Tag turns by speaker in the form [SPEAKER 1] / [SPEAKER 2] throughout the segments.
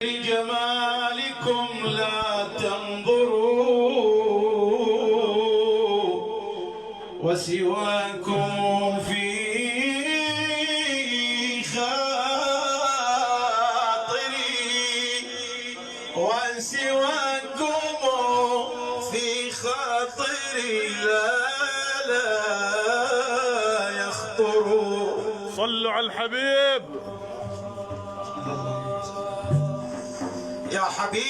[SPEAKER 1] لجمالكم لا تنظروا وسواكم في خاطري في خاطري لا يخطر.
[SPEAKER 2] صلوا على الحبيب.
[SPEAKER 1] يا حبيبي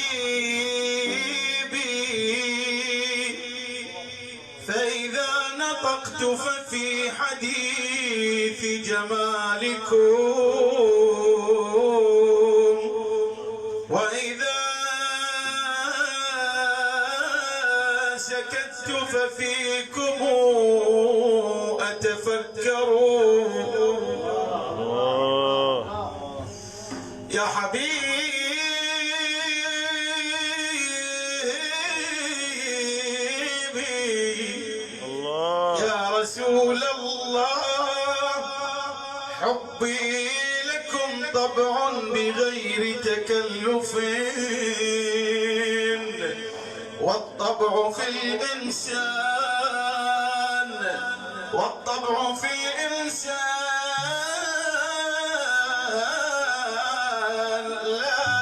[SPEAKER 1] فإذا نطقت ففي حديث جمالكم، وإذا سكت ففيكم أتفكر. يا حبيبي رسول الله حبي لكم طبع بغير تكلف، والطبع في الإنسان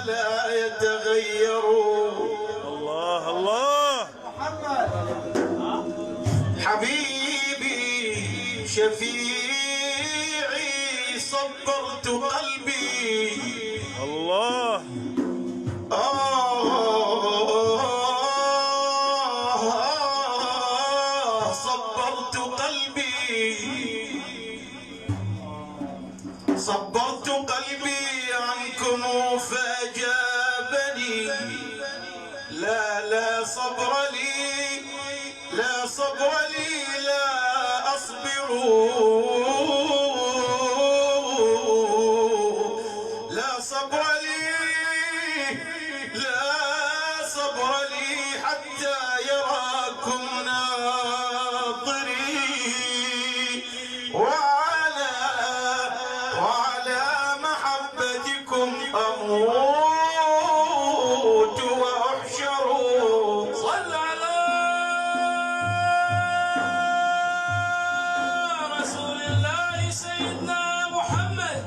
[SPEAKER 1] لا يتغير.
[SPEAKER 2] الله الله
[SPEAKER 1] محمد حبيبي شفيعي صبرت قلبي.
[SPEAKER 2] الله
[SPEAKER 1] صبرت قلبي عنكم فأجابني. لا صبر لي لا أصبر. لا صبر لي حتى يراكم ناظري، وعلى محبتكم أموت وأحشر. صل على رسول الله سيدنا محمد.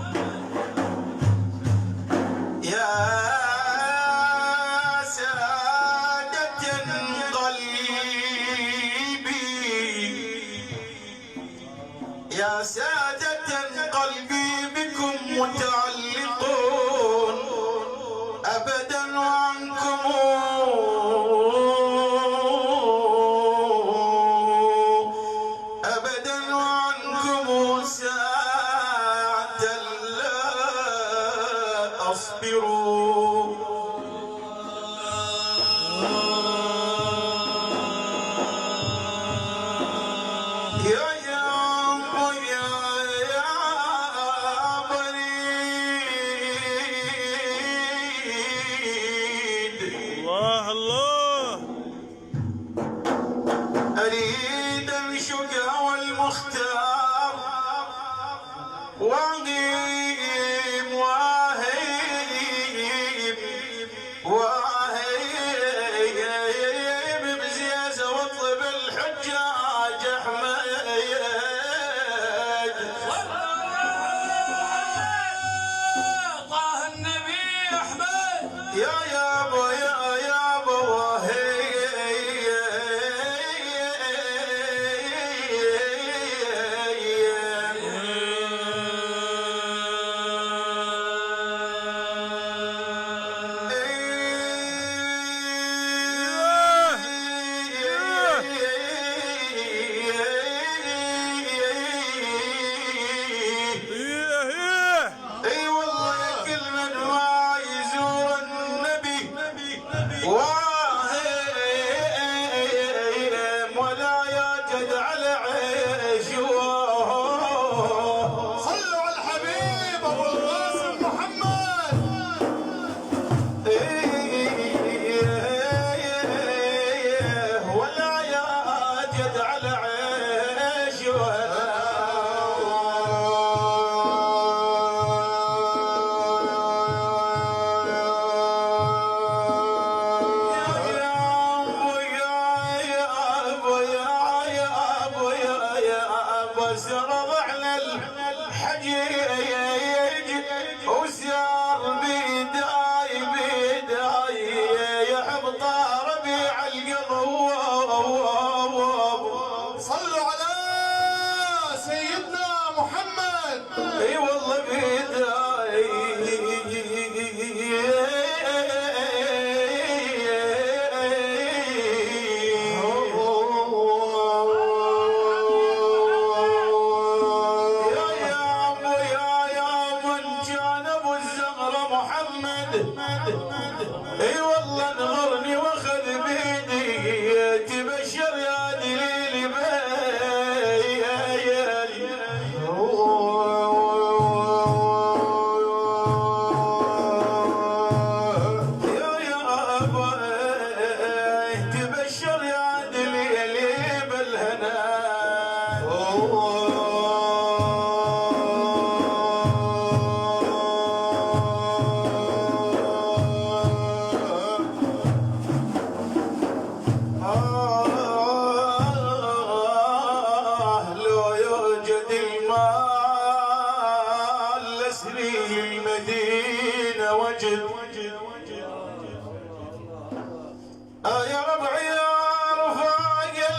[SPEAKER 1] يا سادة قلبي بكم متعلقون أبدا عنكم ساعة لا أصبر. أريد الشجاع والمختار وعظيم واهيب بزيازة واطلب الحجاج أحمد. طه النبي أحمد يا يابا ولا يجد على عيش. صلوا على الحبيب ابو القاسم محمد. ولا يجد على عيش ولا اي والله نغرني واخذ بيدي تبشر يا دليل بي يا ابا تبشر يا دليل بالهنا لو يوجد المال لسري المدينة وجد يا ربعي يا رفاق يا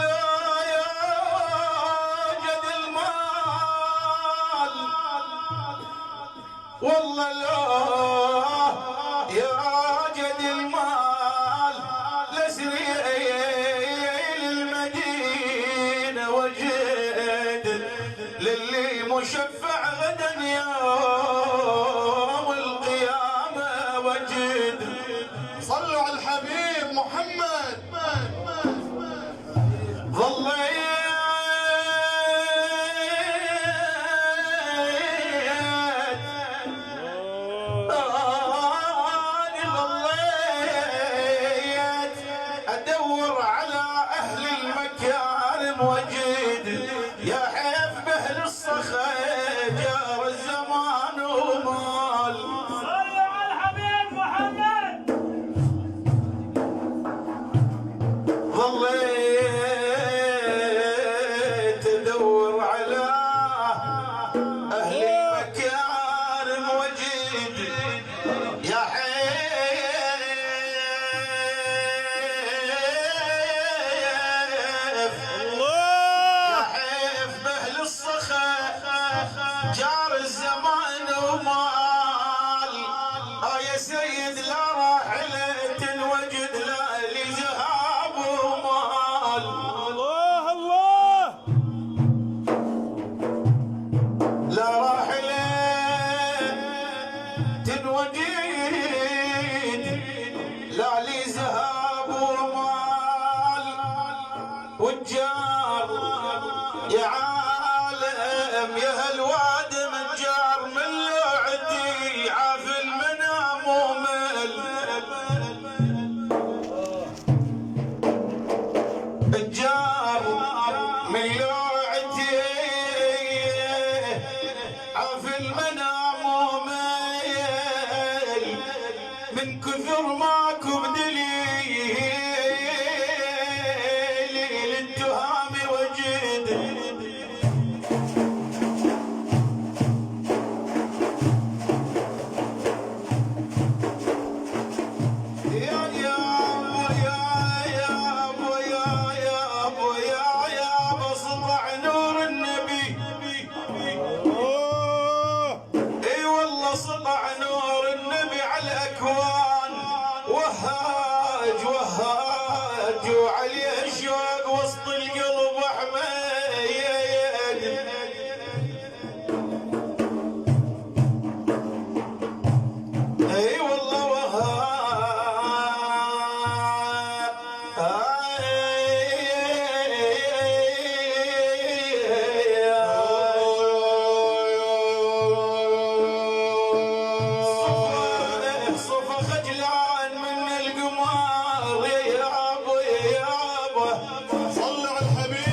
[SPEAKER 1] جد المال والله لا يا جد المال لسري المدينة وجد للي مشفع غدا يوم القيامة وجد
[SPEAKER 3] صلوا على الحبيب محمد.
[SPEAKER 1] ظليت ادور على اهل المكارم وجد يا حيف باهل الصخا جار الزمان ومال
[SPEAKER 4] صلوا على الحبيب محمد.
[SPEAKER 1] ظليت ادور على اهل المكارم وجد يا حيف
[SPEAKER 2] الله
[SPEAKER 1] يا حيف باهل الصخا جار الزمان ومال يا سيد لا راحلة وجد لا لذهاب ومال
[SPEAKER 2] الله الله
[SPEAKER 1] لا راحلة وجد لا لذهاب ومال والجار يا عالم يا هالواد متجار من لوعتي عاف المنام ومل الجار من لوعتي عاف المنام ومل من كثر ماكو بدليل للتهام وجد سطع نور النبي على الاكوان وهاج وعليه الشوق وسط القلب وحميد اي والله صفا خجلان من القمار يا ابو
[SPEAKER 3] صلوا على الحبيب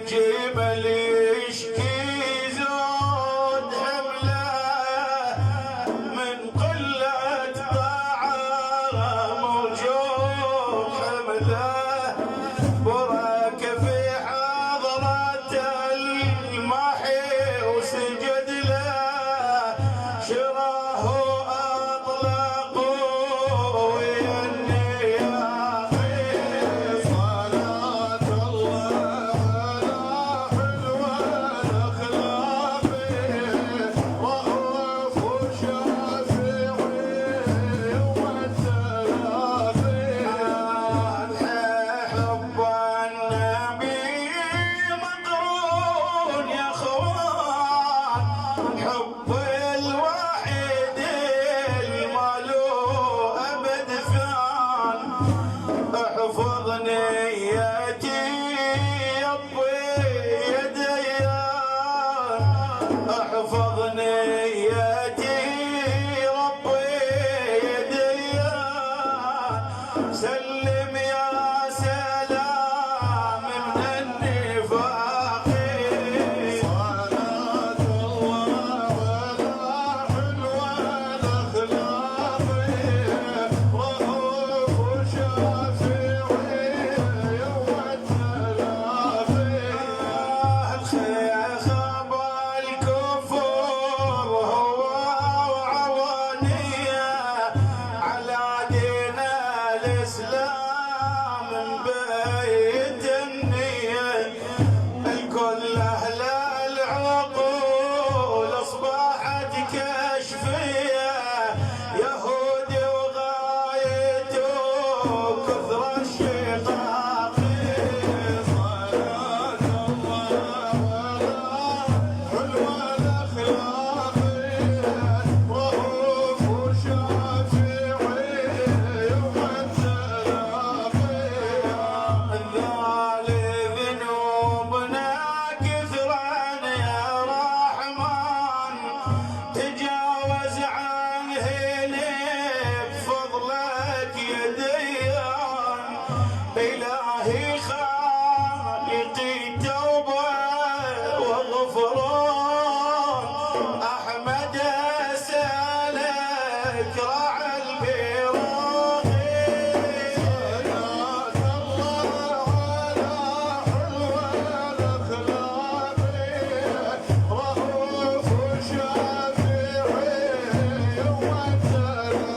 [SPEAKER 5] جبل يشكي زود حمله من قلة طعام وجوع حمله برك في حضرة المحي وسجد له شراه أطلقوا ويني يا أخي
[SPEAKER 3] صلاة الله على حلوة الأخلاق رؤوف وشافعي والتلاقي
[SPEAKER 5] حب النبي مقرون يا اخوان حب الوحيد المالو ابد فان احفظ نيتي يبي يديان احفظ نيتي ربي يديان سلم يا سلام من النفاق
[SPEAKER 3] صلاة الله على حلوة الأخلاق رؤوف وشافعي والتلاقي
[SPEAKER 5] الخيخب الكفر هو وعوانية على دين الإسلام بيت النية الكل أهل العقول أصبحت كشفية يهودي وغايته كثر الشقاق
[SPEAKER 3] صلاة الله على حلوة الأخلاق رؤوف وشافعي والتلاقي
[SPEAKER 5] الذال ذنوبنا كثرا يا رحمن تجاوز عنه بفضلك يا ديان إلهي خالقي توبة وغفران أحمد أسألك راعي البراغي
[SPEAKER 3] صلاة الله على حلوة الأخلاق رؤوف وشافعي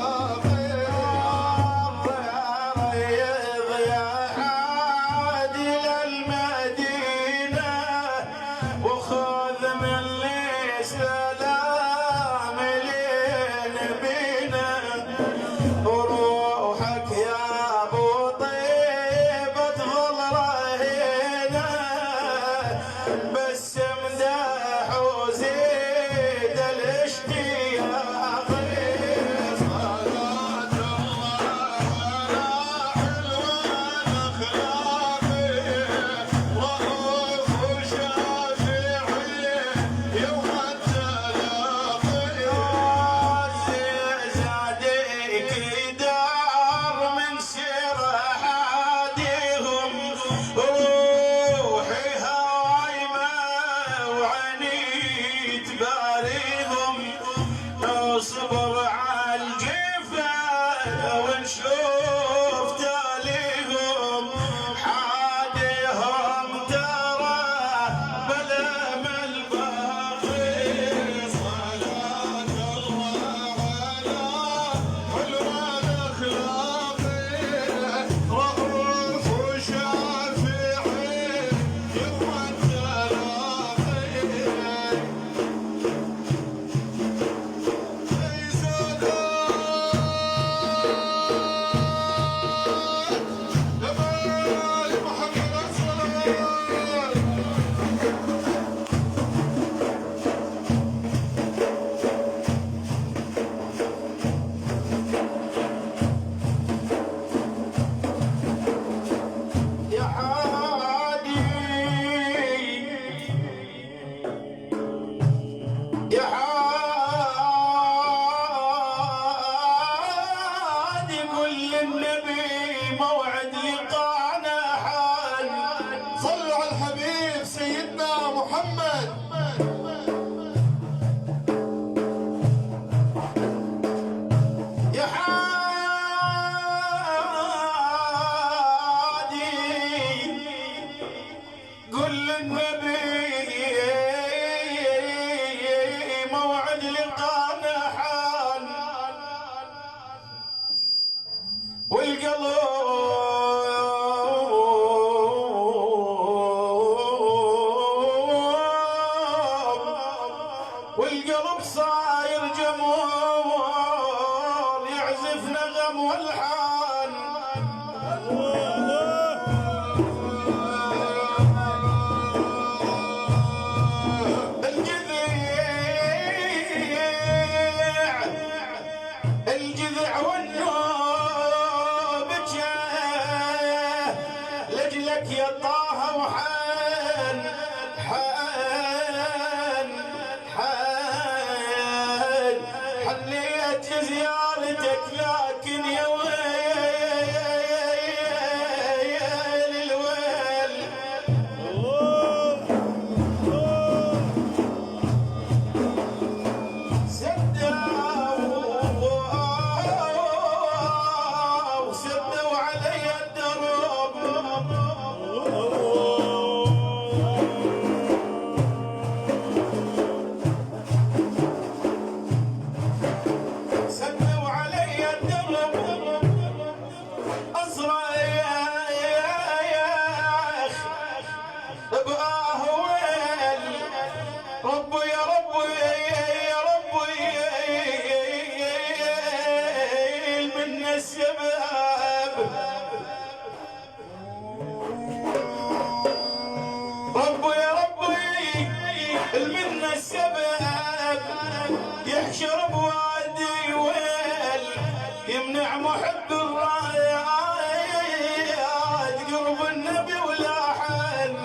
[SPEAKER 3] والتلاقي
[SPEAKER 5] ريض يا عادل المدينة وخذ من لي سلام لنبينا وروحك يا ابو طيبة تظل رهينة بس امدح وزيد الاشتياق
[SPEAKER 3] صلاة الله على حلوة الأخلاق رؤوف وشافعي يوم التلاقي
[SPEAKER 5] زادك دار من سير حاديهم روحي هايمة وعني تباريهم اصبر على الجفا ونشوف تاليهم حاديهم ترى بلا الباقي
[SPEAKER 3] صلاة الله على حلوة الأخلاق رؤوف وشافعي يوم التلاقي
[SPEAKER 5] يا حادي يا حادي قل للنبي موعد لقانا حان
[SPEAKER 3] صلوا على الحبيب سيدنا
[SPEAKER 5] النبي موعد لقانا حان والقلب صاير جمهور يعزف نغم والحان الجذع والنوب جاه لجلك يا طه وحان حنيت زيارتك لكن يا ويل الويل سدوا علي الدرب سدوا علي الدرب أزرع يا بآه ويل رب يا رب يا رب من السباب رب يا رب من السباب يحشر بوادي ويل يمنع محب الرايات قرب النبي ولاحن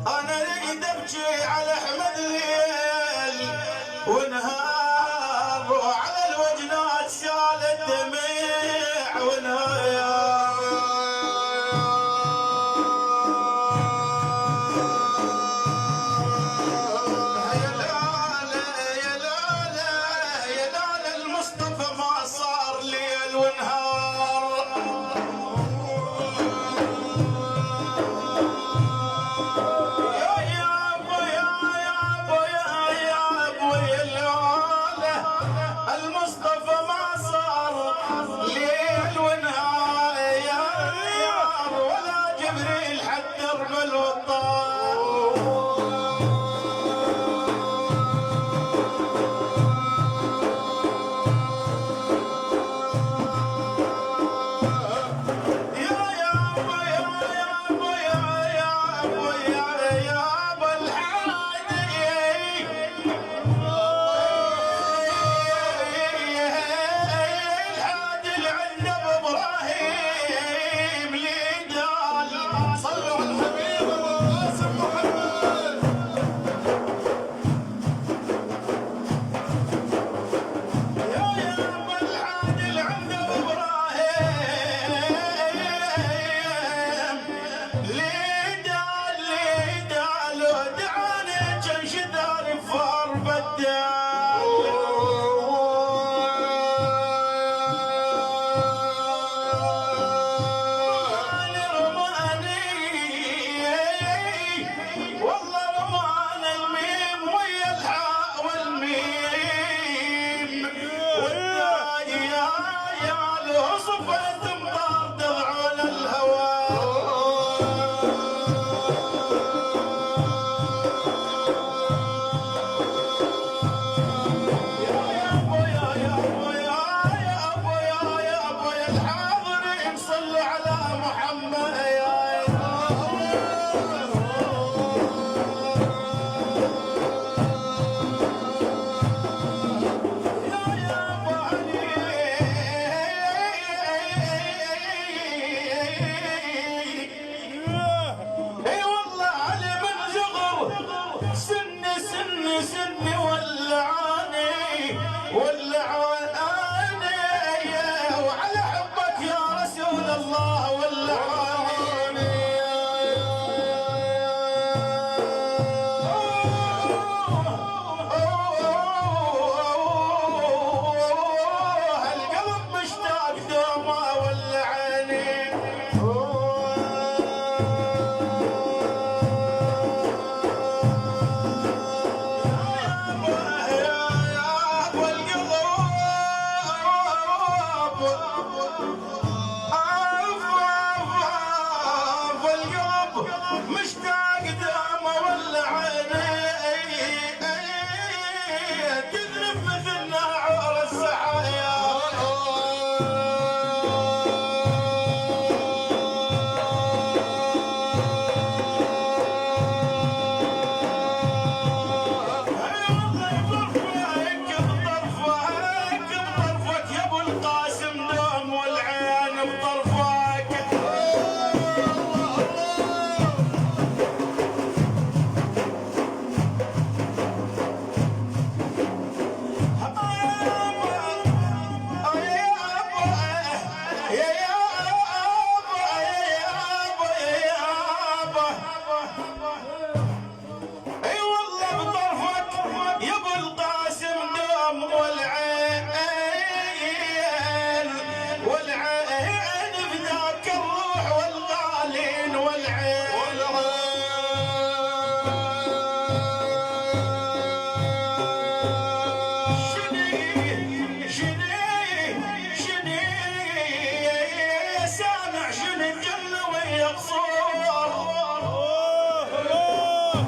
[SPEAKER 5] أنا ريد أبكي على أحمد ليل ونهار وعلى الوجنات سال الدمع ونهار يا لالا يا لالا يا لالا المصطفى ما صار ليل ونهار المصطفى ما صار ليل ونهار ولا جبريل حد درب الوطار الله والله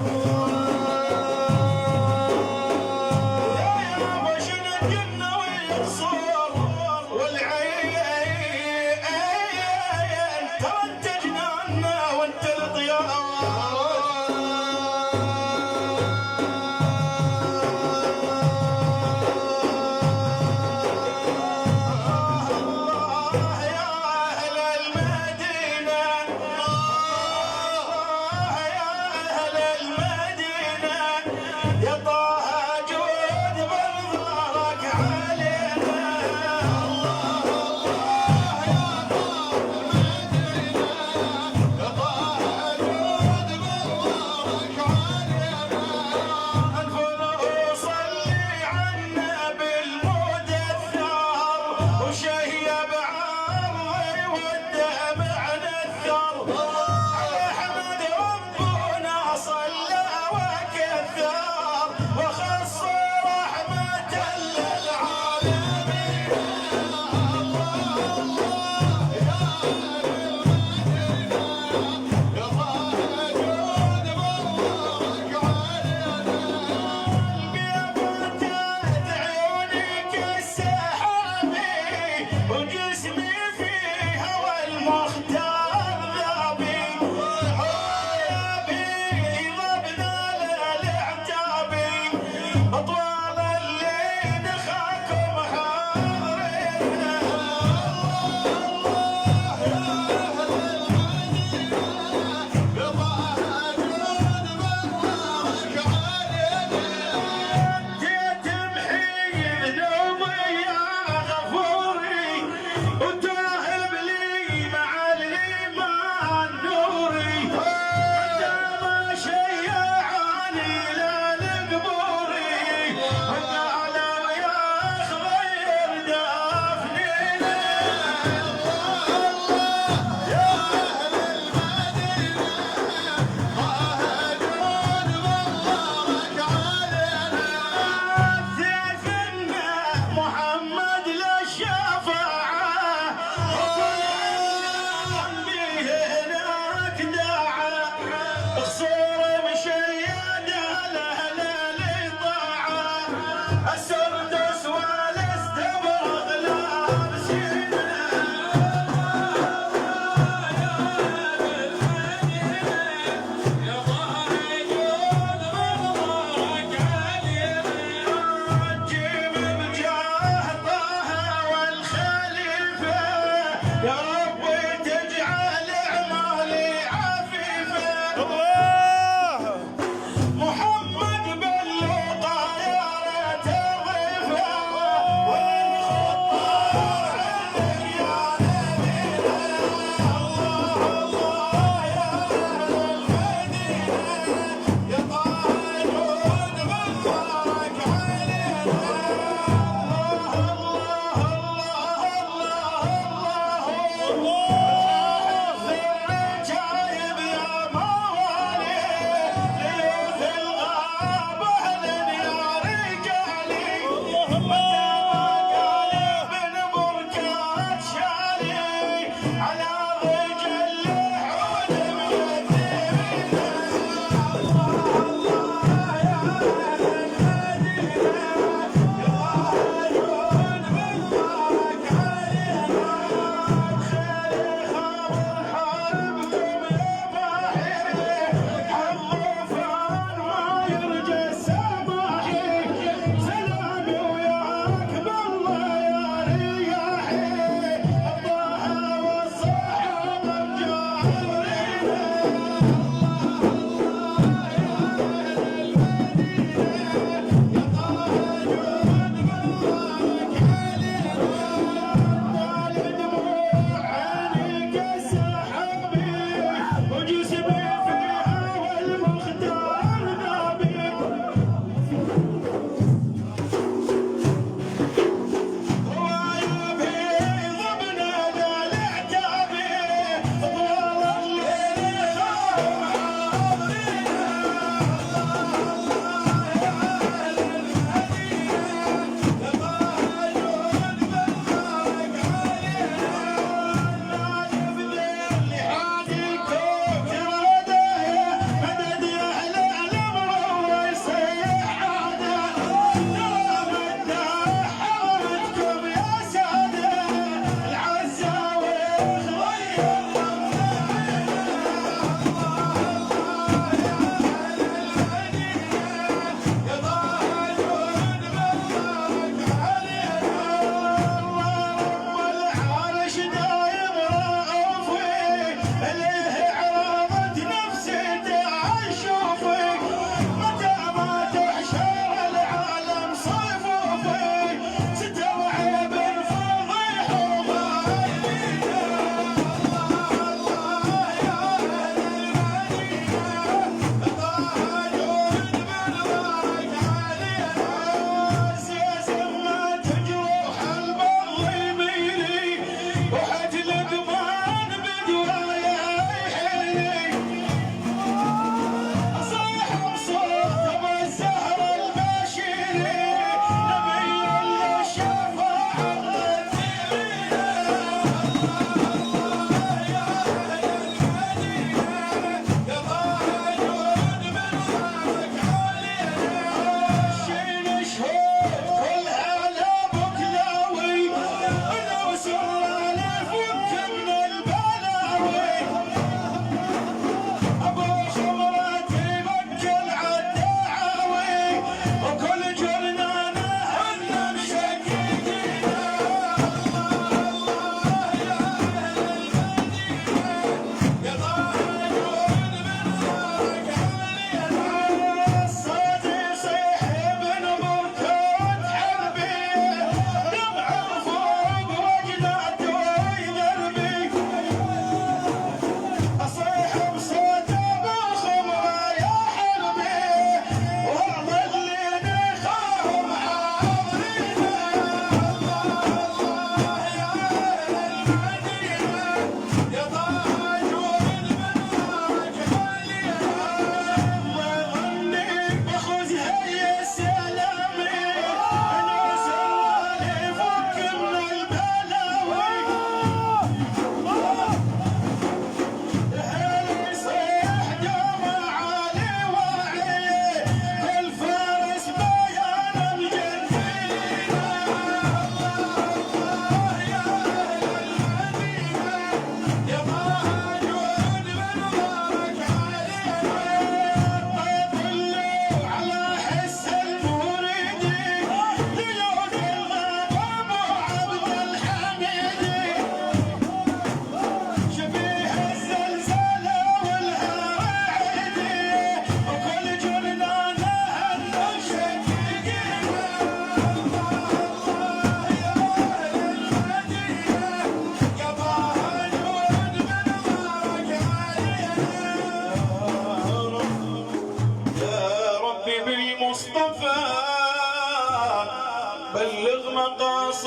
[SPEAKER 3] يا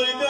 [SPEAKER 5] الصدى